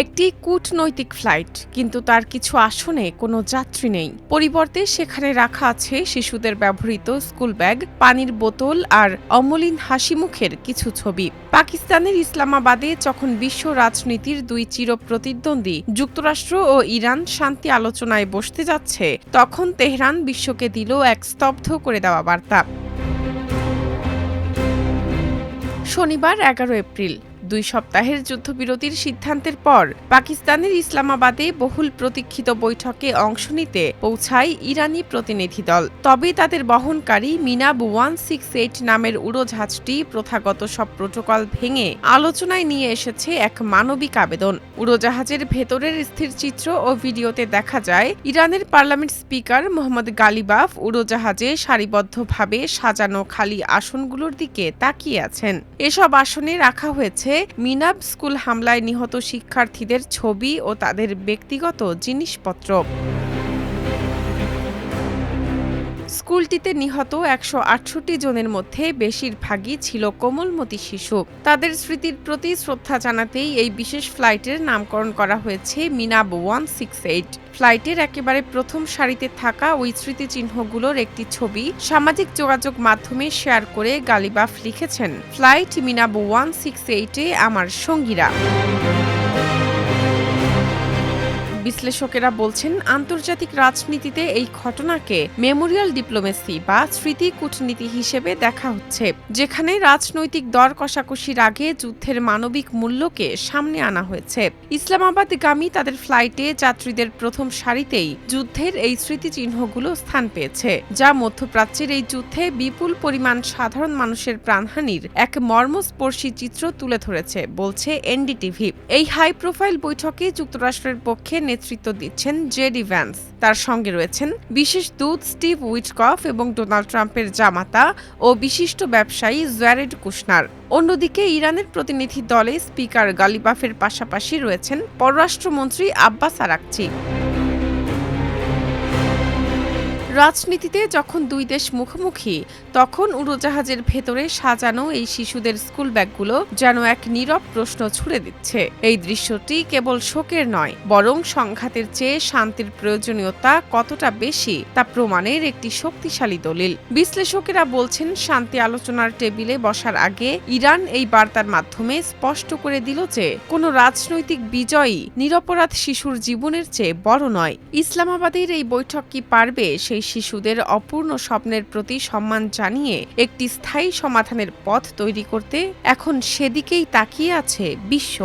একটি কূটনৈতিক ফ্লাইট, কিন্তু তার কিছু আসনে কোনো যাত্রী নেই। পরিবর্তে সেখানে রাখা আছে শিশুদের ব্যবহৃত স্কুল ব্যাগ, পানির বোতল আর অমলিন হাসিমুখের কিছু ছবি। পাকিস্তানের ইসলামাবাদে যখন বিশ্ব রাজনীতির দুই চিরপ্রতিদ্বন্দ্বী যুক্তরাষ্ট্র ও ইরান শান্তি আলোচনায় বসতে যাচ্ছে, তখন তেহরান বিশ্বকে দিল এক স্তব্ধ করে দেওয়া বার্তা। শনিবার ১১ এপ্রিল, ২ সপ্তাহের যুদ্ধবিরতির সিদ্ধান্তের পর পাকিস্তানের ইসলামাবাদে বহুল প্রতীক্ষিত বৈঠকে অংশ নিতে পৌঁছায় ইরানি প্রতিনিধি দল। তবে তাদের বহনকারী মিনাব 168 নামের উড়োজাহাজটি প্রথাগত সব প্রোটোকল ভেঙে আলোচনায় নিয়ে এসেছে এক মানবিক আবেদন। উড়োজাহাজের ভেতরের স্থিরচিত্র ও ভিডিওতে দেখা যায় ইরানের পার্লামেন্ট স্পিকার মোহাম্মদ গালিবাফ উড়োজাহাজে সারিবদ্ধভাবে সাজানো খালি আসনগুলোর দিকে তাকিয়ে আছেন। এসব আসনে রাখা হয়েছে মিনাব স্কুল হামলায় নিহত শিক্ষার্থীদের ছবি ও তাদের ব্যক্তিগত জিনিসপত্র। স্কুলটিতে নিহত ১৬৮ জনের মধ্যে বেশিরভাগই ছিল কোমলমতি শিশু। তাদের স্মৃতির প্রতি শ্রদ্ধা জানাতেই এই বিশেষ ফ্লাইটের নামকরণ করা হয়েছে মিনাব 168। ফ্লাইটের একেবারে প্রথম সারিতে থাকা ওই স্মৃতিচিহ্নগুলোর একটি ছবি সামাজিক যোগাযোগ মাধ্যমে শেয়ার করে গালিবাফ লিখেছেন, ফ্লাইট মিনাব 168-এ আমার সঙ্গীরা। বিশ্লেষকেরা বলছেন, আন্তর্জাতিক রাজনীতিতে এই ঘটনাকে মেমোরিয়াল ডিপ্লোমেসি বা স্মৃতি কূটনীতি হিসেবে দেখা হচ্ছে, যেখানে রাজনৈতিক দর কষাকষির আগে যুদ্ধের মানবিক মূল্যকে সামনে আনা হয়েছে। ইসলামাবাদগামী তাদের ফ্লাইটে যাত্রীদের প্রথম সারিতেই যুদ্ধের এই স্মৃতিচিহ্নগুলো স্থান পেয়েছে, যা মধ্যপ্রাচ্যের এই যুদ্ধে বিপুল পরিমাণ সাধারণ মানুষের প্রাণহানির এক মর্মস্পর্শী চিত্র তুলে ধরেছে, বলছে এনডিটিভি। এই হাই প্রোফাইল বৈঠকে যুক্তরাষ্ট্রের পক্ষে নেতৃত্ব দিচ্ছেন জেডি ভ্যান্স। তার সঙ্গে রয়েছেন বিশেষ দূত স্টিভ উইটকফ এবং ডোনাল্ড ট্রাম্পের জামাতা ও বিশিষ্ট ব্যবসায়ী জ্যারেড কুশনার। অন্যদিকে ইরানের প্রতিনিধি দলে স্পিকার গালিবাফের পাশাপাশি রয়েছেন পররাষ্ট্রমন্ত্রী আব্বাস আরাকচি। রাজনীতিতে যখন দুই দেশ মুখোমুখি, তখন উড়োজাহাজের ভেতরে সাজানো এই শিশুদের স্কুল ব্যাগগুলো যেন এক নীরব প্রশ্ন ছুড়ে দিচ্ছে। এই দৃশ্যটি কেবল শোকের নয়, বরং সংঘাতের চেয়ে শান্তির প্রয়োজনীয়তা কতটা বেশি তা প্রমাণের একটি শক্তিশালী দলিল। বিশ্লেষকেরা বলছেন, শান্তি আলোচনার টেবিলে বসার আগে ইরান এই বার্তার মাধ্যমে স্পষ্ট করে দিল যে কোনো রাজনৈতিক বিজয়ই নিরপরাধ শিশুর জীবনের চেয়ে বড় নয়। ইসলামাবাদের এই বৈঠক কি পারবে সেই শিশুদের অপূর্ণ স্বপ্নের প্রতি সম্মান জানিয়ে একটি স্থায়ী সমাধানের পথ তৈরি করতে? এখন সেদিকেই তাকিয়ে আছে বিশ্ব।